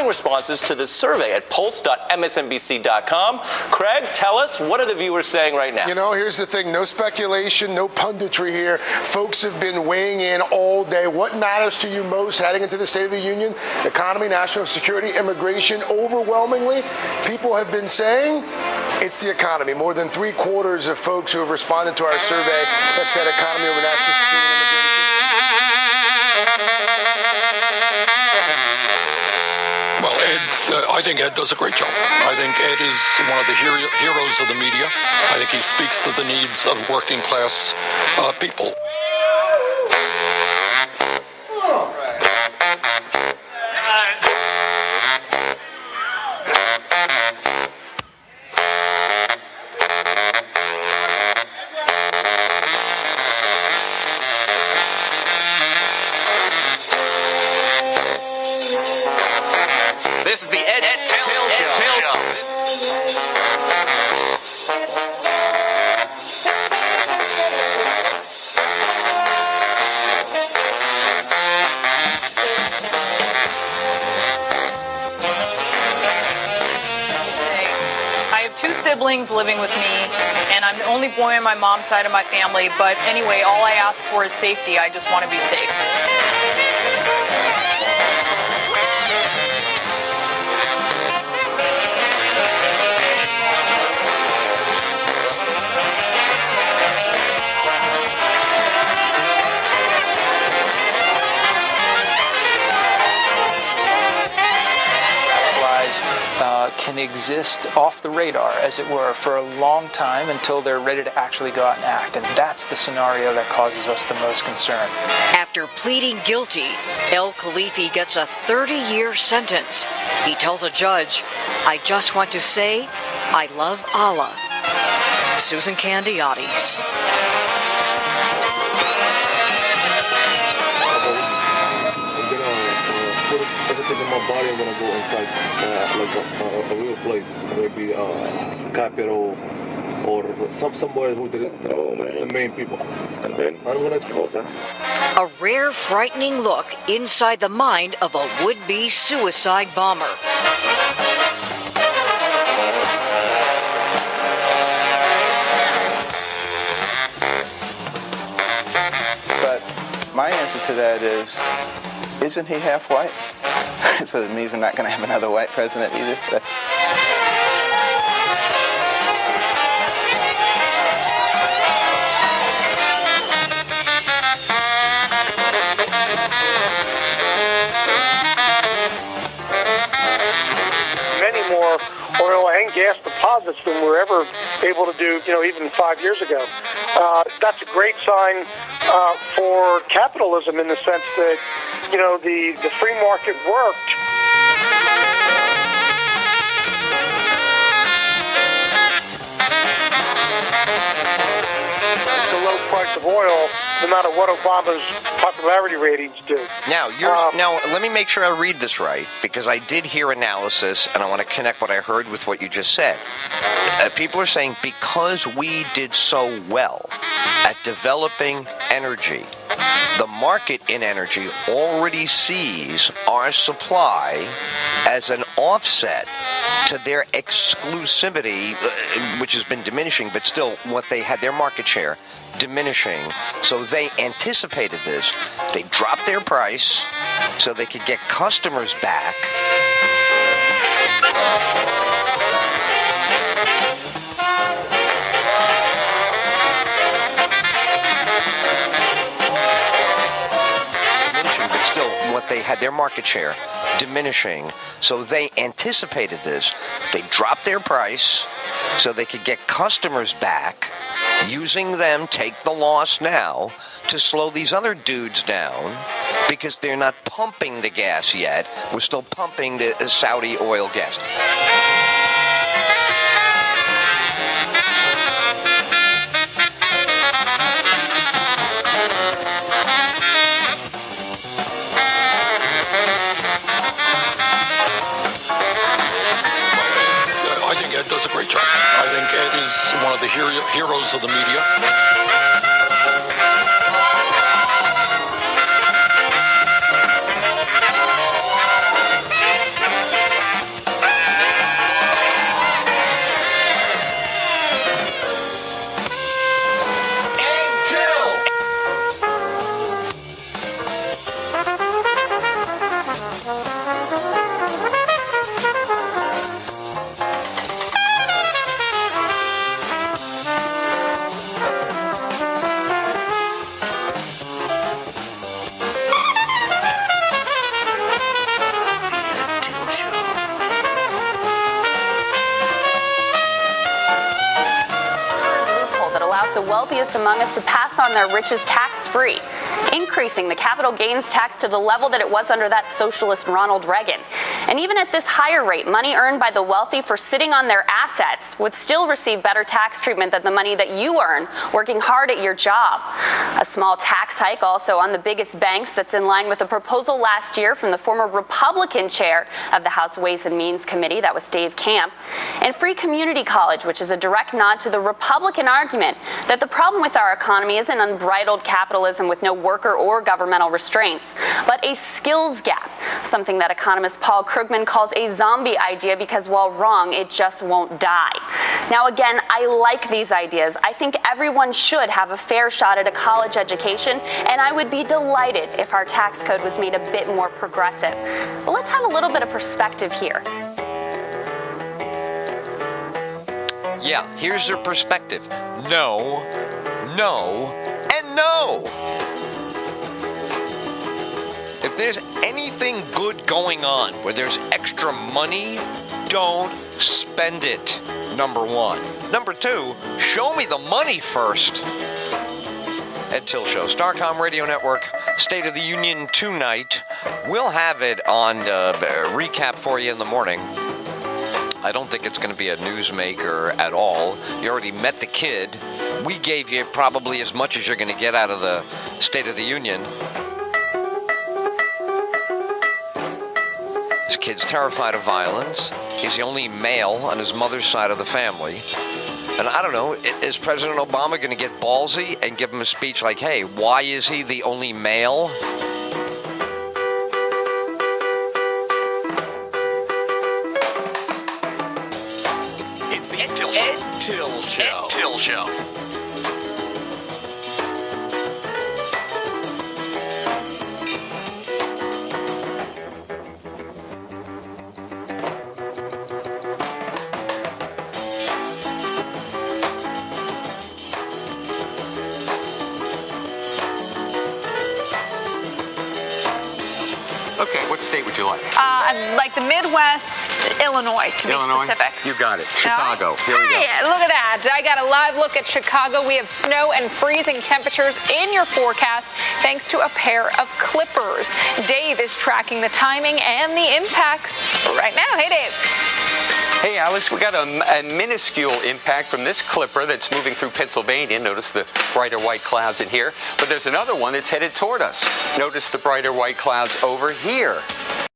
inspiring responses to this survey at pulse.msnbc.com. Craig, tell us, what are the viewers saying right now? You know, here's the thing. No speculation, no punditry here. Folks have been weighing in all day. What matters to you most heading into the State of the Union? Economy, national security, immigration. Overwhelmingly, people have been saying it's the economy. More than 3/4 of folks who have responded to our survey have said economy over national security and immigration. Well, I think Ed does a great job. I think Ed is one of the heroes of the media. I think he speaks to the needs of working class people. This is the Ed Tyll Show. I have 2 siblings living with me, and I'm the only boy on my mom's side of my family. But anyway, all I ask for is safety. I just want to be safe. Can exist off the radar, as it were, for a long time until they're ready to actually go out and act. And that's the scenario that causes us the most concern. After pleading guilty, El Khalifi gets a 30-year sentence. He tells a judge, "I just want to say, I love Allah." Susan Candiotis. Everything in my body, I'm gonna go inside like a real place, maybe capital or somewhere who the main people. And then I'm gonna explode that. A rare, frightening look inside the mind of a would-be suicide bomber. But my answer to that is, isn't he half white? So it means we're not going to have another white president either. Many more oil and gas deposits than we're ever able to do, even 5 years ago. That's a great sign for capitalism in the sense that, the free market worked. The low price of oil, no matter what Obama's popularity ratings do. Now, let me make sure I read this right, because I did hear analysis, and I want to connect what I heard with what you just said. People are saying because we did so well at developing energy, the market in energy already sees our supply as an offset to their exclusivity, which has been diminishing, but still what they had, their market share, diminishing. So they anticipated this. They dropped their price so they could get customers back. But still what they had, their market share, diminishing. So they anticipated this. They dropped their price so they could get customers back, using them, take the loss now, to slow these other dudes down, because they're not pumping the gas yet. We're still pumping the Saudi oil gas. I think Ed does a great job. I think Ed is one of the heroes of the media. the wealthiest among us to pass on their riches tax-free, increasing the capital gains tax to the level that it was under that socialist Ronald Reagan. And even at this higher rate, money earned by the wealthy for sitting on their assets would still receive better tax treatment than the money that you earn working hard at your job. A small tax hike also on the biggest banks that's in line with a proposal last year from the former Republican chair of the House Ways and Means Committee, that was Dave Camp, and free community college, which is a direct nod to the Republican argument that the problem with our economy isn't unbridled capitalism with no worker or governmental restraints, but a skills gap, something that economist Paul Krugman calls a zombie idea because while wrong, it just won't die. Now again, I like these ideas. I think everyone should have a fair shot at a college education, and I would be delighted if our tax code was made a bit more progressive. But let's have a little bit of perspective here. Yeah, here's their perspective. No, no, and no. If there's anything good going on where there's extra money, don't spend it, number one. Number two, show me the money first. Ed Tyll Show, Starcom Radio Network, State of the Union tonight. We'll have it on recap for you in the morning. I don't think it's going to be a newsmaker at all. You already met the kid. We gave you probably as much as you're going to get out of the State of the Union. This kid's terrified of violence. He's the only male on his mother's side of the family. And I don't know, is President Obama going to get ballsy and give him a speech like, hey, why is he the only male? It's the Ed Tyll Show. Ed Tyll Show. Okay, what state would you like? I'd like the Midwest, Illinois, to be specific. You got it. Chicago. Here we go. Hey, look at that. I got a live look at Chicago. We have snow and freezing temperatures in your forecast thanks to a pair of clippers. Dave is tracking the timing and the impacts right now. Hey, Dave. Hey, Alice, we got a minuscule impact from this clipper that's moving through Pennsylvania. Notice the brighter white clouds in here. But there's another one that's headed toward us. Notice the brighter white clouds over here.